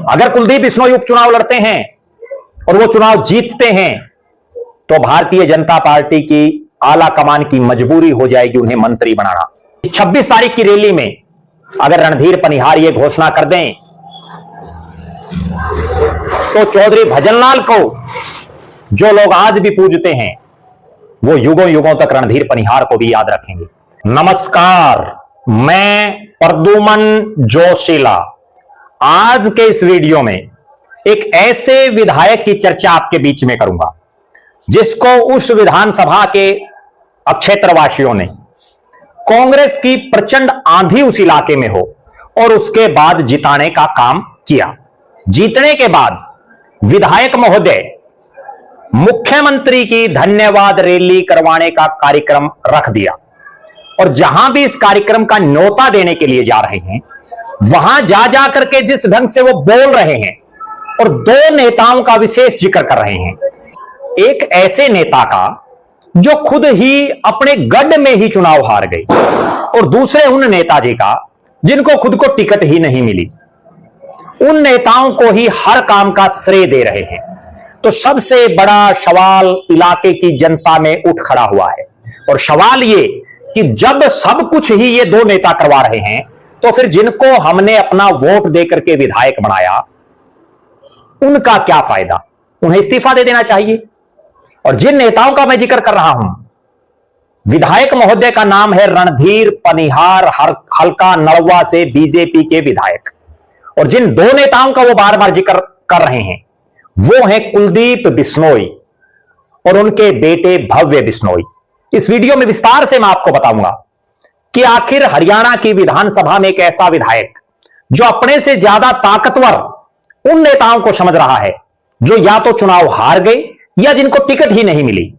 अगर कुलदीप बिश्नोई उपचुनाव लड़ते हैं और वो चुनाव जीतते हैं तो भारतीय जनता पार्टी की आला कमान की मजबूरी हो जाएगी उन्हें मंत्री बनाना। 26 तारीख की रैली में अगर रणधीर पनिहार ये घोषणा कर दें तो चौधरी भजनलाल को जो लोग आज भी पूजते हैं वो युगों युगों तक रणधीर पनिहार को भी याद रखेंगे। नमस्कार, मैं प्रद्युमन जोशीला आज के इस वीडियो में एक ऐसे विधायक की चर्चा आपके बीच में करूंगा जिसको उस विधानसभा के क्षेत्रवासियों ने कांग्रेस की प्रचंड आंधी उस इलाके में हो और उसके बाद जिताने का काम किया। जीतने के बाद विधायक महोदय मुख्यमंत्री की धन्यवाद रैली करवाने का कार्यक्रम रख दिया और जहां भी इस कार्यक्रम का न्योता देने के लिए जा रहे हैं वहां जा जाकर के जिस ढंग से वो बोल रहे हैं और दो नेताओं का विशेष जिक्र कर रहे हैं। एक ऐसे नेता का जो खुद ही अपने गढ़ में ही चुनाव हार गए और दूसरे उन नेताजी का जिनको खुद को टिकट ही नहीं मिली। उन नेताओं को ही हर काम का श्रेय दे रहे हैं। तो सबसे बड़ा सवाल इलाके की जनता में उठ खड़ा हुआ है और सवाल ये कि जब सब कुछ ही ये दो नेता करवा रहे हैं तो फिर जिनको हमने अपना वोट देकर के विधायक बनाया उनका क्या फायदा? उन्हें इस्तीफा दे देना चाहिए। और जिन नेताओं का मैं जिक्र कर रहा हूं, विधायक महोदय का नाम है रणधीर पनिहार, हल्का नलवा से बीजेपी के विधायक। और जिन दो नेताओं का वो बार बार जिक्र कर रहे हैं वो हैं कुलदीप बिश्नोई और उनके बेटे भव्य बिश्नोई। इस वीडियो में विस्तार से मैं आपको बताऊंगा कि आखिर हरियाणा की विधानसभा में एक ऐसा विधायक जो अपने से ज्यादा ताकतवर उन नेताओं को समझ रहा है जो या तो चुनाव हार गए या जिनको टिकट ही नहीं मिली।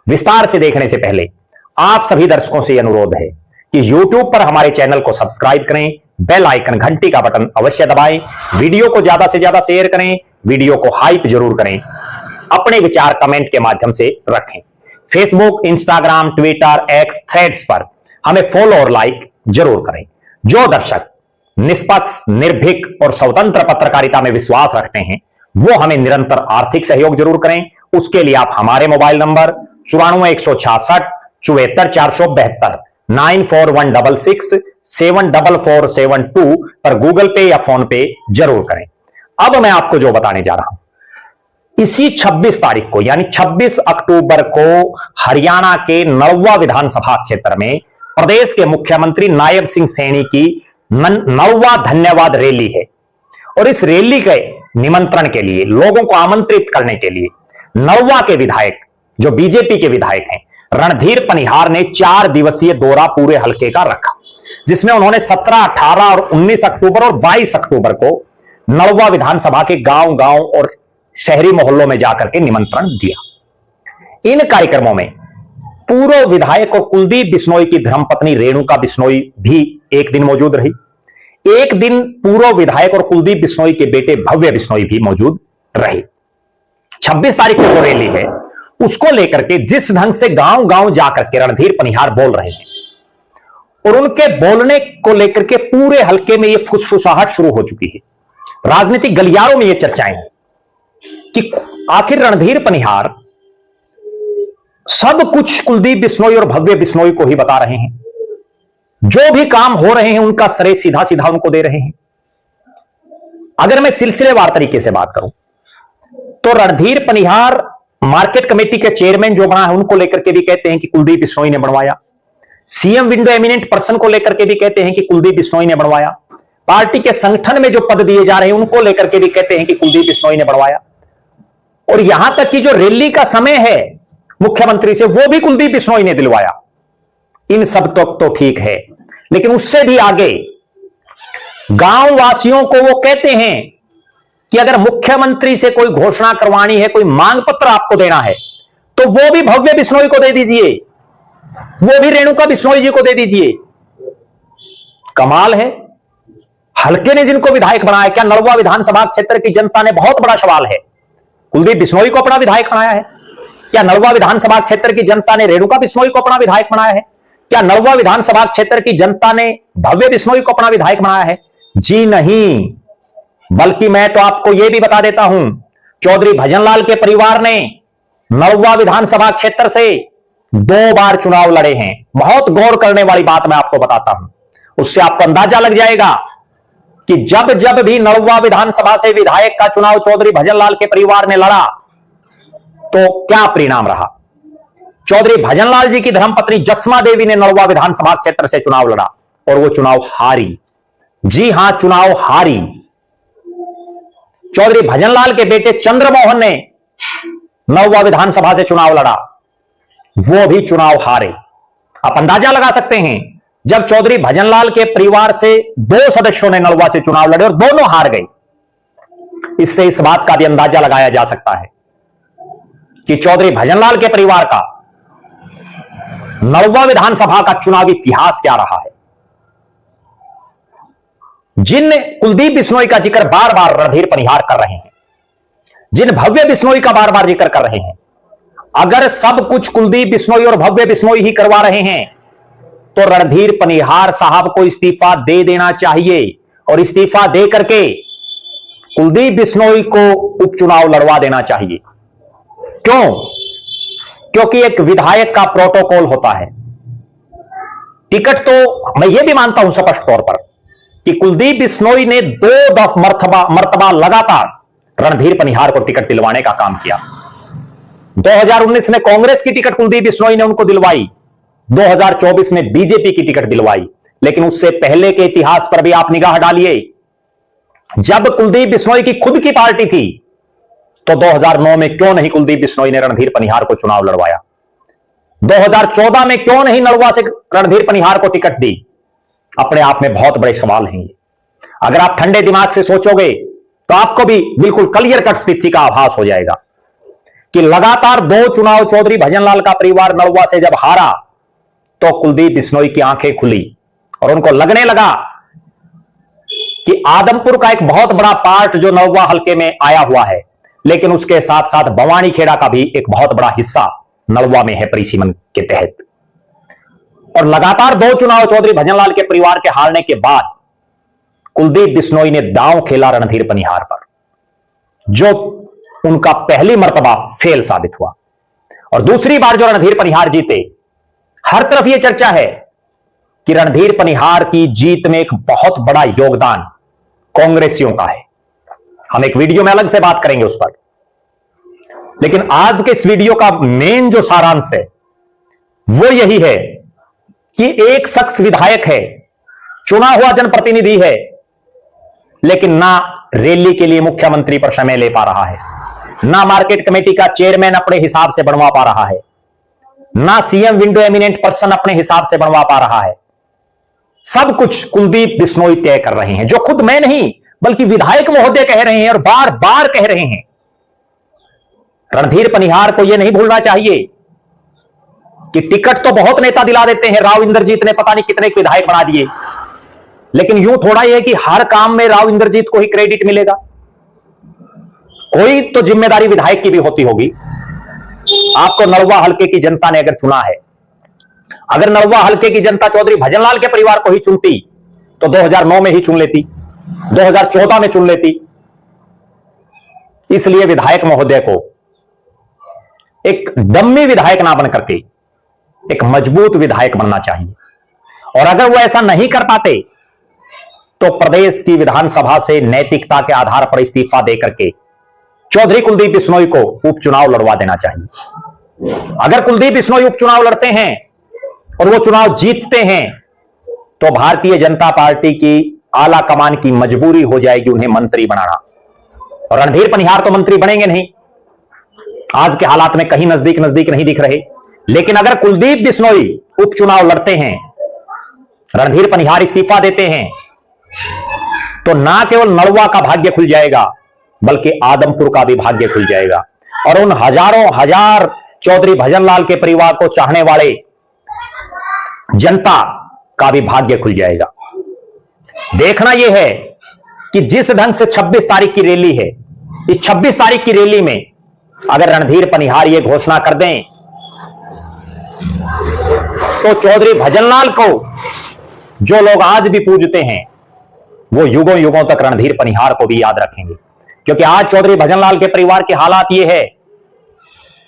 विस्तार से देखने से पहले आप सभी दर्शकों से यह अनुरोध है कि YouTube पर हमारे चैनल को सब्सक्राइब करें, बेल आइकन घंटी का बटन अवश्य दबाएं, वीडियो को ज्यादा से ज्यादा शेयर करें, वीडियो को हाइप जरूर करें, अपने विचार कमेंट के माध्यम से रखें। Facebook, Instagram, Twitter, x, threads पर हमें फॉलो और लाइक जरूर करें। जो दर्शक निष्पक्ष, निर्भीक और स्वतंत्र पत्रकारिता में विश्वास रखते हैं वो हमें निरंतर आर्थिक सहयोग जरूर करें। उसके लिए आप हमारे मोबाइल नंबर 94 166 74 472 94 166 74472 पर गूगल पे या फोन पे जरूर करें। अब मैं आपको जो बताने जा रहा हूं, इसी 26 तारीख को यानी 26 अक्टूबर को हरियाणा के नलवा विधानसभा क्षेत्र में प्रदेश के मुख्यमंत्री नायब सिंह सैनी की नलवा धन्यवाद रैली है। और इस रैली के निमंत्रण के लिए, लोगों को आमंत्रित करने के लिए नलवा के विधायक जो बीजेपी के विधायक हैं रणधीर पनिहार ने 4 दिवसीय दौरा पूरे हलके का रखा, जिसमें उन्होंने 17, 18 और 19 अक्टूबर और 22 अक्टूबर को नलवा विधानसभा के गांव गांव और शहरी मोहल्लों में जाकर के निमंत्रण दिया। इन कार्यक्रमों में पूर्व विधायक और कुलदीप बिश्नोई की धर्मपत्नी रेणुका बिश्नोई भी एक दिन मौजूद रही। एक दिन पूर्व विधायक और कुलदीप बिश्नोई के बेटे भव्य बिश्नोई भी मौजूद रहे। 26 तारीख को जो रैली है उसको लेकर के जिस ढंग से गांव गांव जाकर के रणधीर पनिहार बोल रहे हैं और उनके बोलने को लेकर के पूरे हलके में यह फुसफुसाहट शुरू हो चुकी है। राजनीतिक गलियारों में यह चर्चाएं हैं कि आखिर रणधीर पनिहार सब कुछ कुलदीप बिश्नोई और भव्य बिश्नोई को ही बता रहे हैं। जो भी काम हो रहे हैं उनका श्रेय सीधा सीधा उनको दे रहे हैं। अगर मैं सिलसिलेवार तरीके से बात करूं तो रणधीर पनिहार मार्केट कमेटी के चेयरमैन जो बना है उनको लेकर के भी कहते हैं कि कुलदीप बिश्नोई ने बनवाया। सीएम विंडो एमिनेंट पर्सन को लेकर के भी कहते हैं कि कुलदीप बिश्नोई ने बनवाया। पार्टी के संगठन में जो पद दिए जा रहे हैं उनको लेकर के भी कहते हैं कि कुलदीप बिश्नोई ने बनवाया। और यहां तक कि जो रैली का समय है मुख्यमंत्री से वो भी कुलदीप बिश्नोई ने दिलवाया। इन सब तक तो ठीक है, लेकिन उससे भी आगे गांव वासियों को वो कहते हैं कि अगर मुख्यमंत्री से कोई घोषणा करवानी है, कोई मांग पत्र आपको देना है तो वो भी भव्य बिश्नोई को दे दीजिए, वो भी रेणुका बिश्नोई जी को दे दीजिए। कमाल है। हल्के ने जिनको विधायक बनाया, क्या नलवा विधानसभा क्षेत्र की जनता ने, बहुत बड़ा सवाल है, कुलदीप बिश्नोई को अपना विधायक बनाया है? क्या नलवा विधानसभा क्षेत्र की जनता ने रेणुका बिश्नोई को अपना विधायक बनाया है? क्या नलवा विधानसभा क्षेत्र की जनता ने भव्य बिश्नोई को अपना विधायक बनाया है? जी नहीं। बल्कि मैं तो आपको यह भी बता देता हूं, चौधरी भजनलाल के परिवार ने नलवा विधानसभा क्षेत्र से 2 बार चुनाव लड़े हैं। बहुत गौर करने वाली बात मैं आपको बताता हूं, उससे आपको अंदाजा लग जाएगा कि जब जब भी नलवा विधानसभा से विधायक का चुनाव चौधरी भजनलाल के परिवार ने लड़ा तो क्या परिणाम रहा। चौधरी भजनलाल जी की धर्मपत्नी जसमा देवी ने नलवा विधानसभा क्षेत्र से चुनाव लड़ा और वो चुनाव हारी। जी हां, चुनाव हारी। चौधरी भजनलाल के बेटे चंद्रमोहन ने नलवा विधानसभा से चुनाव लड़ा, वो भी चुनाव हारे। आप अंदाजा लगा सकते हैं, जब चौधरी भजनलाल के परिवार से 2 सदस्यों ने नलवा से चुनाव लड़े और दोनों हार गए, इससे इस बात का भी अंदाजा लगाया जा सकता है कि चौधरी भजनलाल के परिवार का नलवा विधानसभा का चुनावी इतिहास क्या रहा है। जिन कुलदीप बिश्नोई का जिक्र बार बार रणधीर पनिहार कर रहे हैं, जिन भव्य बिश्नोई का बार बार जिक्र कर रहे हैं, अगर सब कुछ कुलदीप बिश्नोई और भव्य बिश्नोई ही करवा रहे हैं तो रणधीर पनिहार साहब को इस्तीफा दे देना चाहिए और इस्तीफा दे करके कुलदीप बिश्नोई को उपचुनाव लड़वा देना चाहिए। क्यों? क्योंकि एक विधायक का प्रोटोकॉल होता है। टिकट तो मैं यह भी मानता हूं स्पष्ट तौर पर कि कुलदीप बिश्नोई ने 2 मर्तबा लगातार रणधीर पनिहार को टिकट दिलवाने का काम किया। 2019 में कांग्रेस की टिकट कुलदीप बिश्नोई ने उनको दिलवाई, 2024 में बीजेपी की टिकट दिलवाई। लेकिन उससे पहले के इतिहास पर भी आप निगाह डालिए, जब कुलदीप बिश्नोई की खुद की पार्टी थी तो 2009 में क्यों नहीं कुलदीप बिश्नोई ने रणधीर पनिहार को चुनाव लड़वाया। 2014 में क्यों नहीं नलवा से रणधीर पनिहार को टिकट दी। अपने आप में बहुत बड़े सवाल हैं ये। अगर आप ठंडे दिमाग से सोचोगे तो आपको भी बिल्कुल क्लियर कट स्थिति का आभास हो जाएगा कि लगातार 2 चुनाव चौधरी भजनलाल का परिवार नलवा से जब हारा तो कुलदीप बिश्नोई की आंखें खुली और उनको लगने लगा कि आदमपुर का एक बहुत बड़ा पार्ट जो नलवा हल्के में आया हुआ है, लेकिन उसके साथ साथ भवानी खेड़ा का भी एक बहुत बड़ा हिस्सा नलवा में है परिसीमन के तहत। और लगातार 2 चुनाव चौधरी भजनलाल के परिवार के हारने के बाद कुलदीप बिश्नोई ने दांव खेला रणधीर पनिहार पर, जो उनका पहली मर्तबा फेल साबित हुआ। और दूसरी बार जो रणधीर पनिहार जीते, हर तरफ यह चर्चा है कि रणधीर पनिहार की जीत में एक बहुत बड़ा योगदान कांग्रेसियों का है। हम एक वीडियो में अलग से बात करेंगे उस पर, लेकिन आज के इस वीडियो का मेन जो सारांश है वो यही है कि एक शख्स विधायक है, चुना हुआ जनप्रतिनिधि है, लेकिन ना रैली के लिए मुख्यमंत्री पर समय ले पा रहा है, ना मार्केट कमेटी का चेयरमैन अपने हिसाब से बनवा पा रहा है, ना सीएम विंडो एमिनेंट पर्सन अपने हिसाब से बनवा पा रहा है। सब कुछ कुलदीप बिश्नोई तय कर रहे हैं, जो खुद मैं नहीं बल्कि विधायक महोदय कह रहे हैं और बार बार कह रहे हैं। रणधीर पनिहार को यह नहीं भूलना चाहिए कि टिकट तो बहुत नेता दिला देते हैं। राव इंद्रजीत ने पता नहीं कितने विधायक बना दिए, लेकिन यूं थोड़ा ही है कि हर काम में राव इंद्रजीत को ही क्रेडिट मिलेगा। कोई तो जिम्मेदारी विधायक की भी होती होगी। आपको नलवा हल्के की जनता ने अगर चुना है, अगर नलवा हल्के की जनता चौधरी भजनलाल के परिवार को ही चुनती तो 2009 में ही चुन लेती, 2014 में चुन लेती। इसलिए विधायक महोदय को एक डम्मी विधायक ना बन करके एक मजबूत विधायक बनना चाहिए। और अगर वो ऐसा नहीं कर पाते तो प्रदेश की विधानसभा से नैतिकता के आधार पर इस्तीफा देकर के चौधरी कुलदीप बिश्नोई को उपचुनाव लड़वा देना चाहिए। अगर कुलदीप बिश्नोई उपचुनाव लड़ते हैं और वो चुनाव जीतते हैं तो भारतीय जनता पार्टी की आला कमान की मजबूरी हो जाएगी उन्हें मंत्री बनाना। और रणधीर पनिहार तो मंत्री बनेंगे नहीं, आज के हालात में कहीं नजदीक नजदीक नहीं दिख रहे। लेकिन अगर कुलदीप बिश्नोई उपचुनाव लड़ते हैं, रणधीर पनिहार इस्तीफा देते हैं, तो ना केवल नलवा का भाग्य खुल जाएगा बल्कि आदमपुर का भी भाग्य खुल जाएगा। और उन हजारों हजार चौधरी भजनलाल के परिवार को चाहने वाले जनता का भी भाग्य खुल जाएगा। देखना यह है कि जिस ढंग से 26 तारीख की रैली है, इस 26 तारीख की रैली में अगर रणधीर पनिहार यह घोषणा कर दें तो चौधरी भजनलाल को जो लोग आज भी पूजते हैं वो युगों युगों तक रणधीर पनिहार को भी याद रखेंगे। क्योंकि आज चौधरी भजनलाल के परिवार की हालात ये है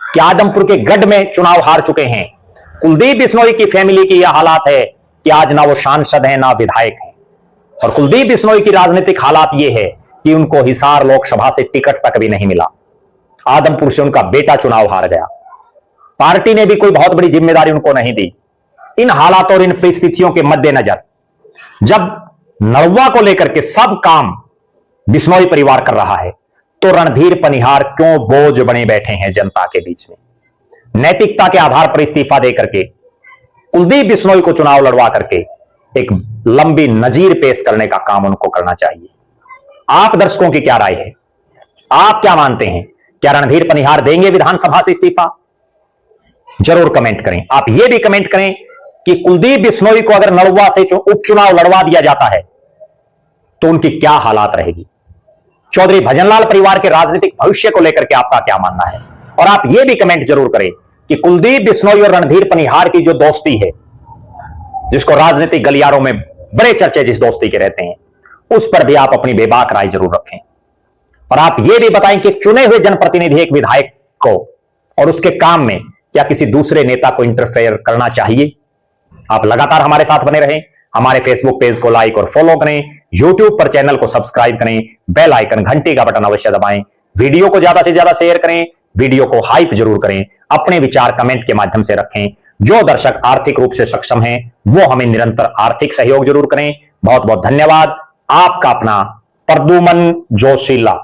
कि आदमपुर के गढ़ में चुनाव हार चुके हैं। कुलदीप बिश्नोई की फैमिली की यह हालात है कि आज ना वो सांसद है ना विधायक है। और कुलदीप बिश्नोई की राजनीतिक हालात ये है कि उनको हिसार लोकसभा से टिकट तक भी नहीं मिला। आदमपुर से उनका बेटा चुनाव हार गया। पार्टी ने भी कोई बहुत बड़ी जिम्मेदारी उनको नहीं दी। इन हालातों और इन परिस्थितियों के मद्देनजर जब नड़वा को लेकर के सब काम बिश्नोई परिवार कर रहा है, तो रणधीर पनिहार क्यों बोझ बने बैठे हैं जनता के बीच में? नैतिकता के आधार पर इस्तीफा देकर के कुलदीप बिश्नोई को चुनाव लड़वा करके एक लंबी नजीर पेश करने का काम उनको करना चाहिए। आप दर्शकों की क्या राय है? आप क्या मानते हैं? क्या रणधीर पनिहार देंगे विधानसभा से इस्तीफा? जरूर कमेंट करें। आप यह भी कमेंट करें कि कुलदीप बिश्नोई को अगर नड़वा से उपचुनाव लड़वा दिया जाता है तो उनकी क्या हालात रहेगी? चौधरी भजनलाल परिवार के राजनीतिक भविष्य को लेकर के आपका क्या मानना है? और आप यह भी कमेंट जरूर करें कि कुलदीप बिश्नोई और रणधीर पनिहार की जो दोस्ती है, जिसको राजनीतिक गलियारों में बड़े चर्चे जिस दोस्ती के रहते हैं, उस पर भी आप अपनी बेबाक राय जरूर रखें। और आप यह भी बताएं कि चुने हुए जनप्रतिनिधि एक विधायक को और उसके काम में क्या किसी दूसरे नेता को इंटरफेयर करना चाहिए? आप लगातार हमारे साथ बने रहें। हमारे फेसबुक पेज को लाइक और फॉलो करें, यूट्यूब पर चैनल को सब्सक्राइब करें, बेल आइकन घंटी का बटन अवश्य दबाएं, वीडियो को ज्यादा से ज्यादा शेयर करें, वीडियो को हाइप जरूर करें, अपने विचार कमेंट के माध्यम से रखें। जो दर्शक आर्थिक रूप से सक्षम हैं वो हमें निरंतर आर्थिक सहयोग जरूर करें। बहुत बहुत धन्यवाद। आपका अपना प्रद्युमन जोशीला।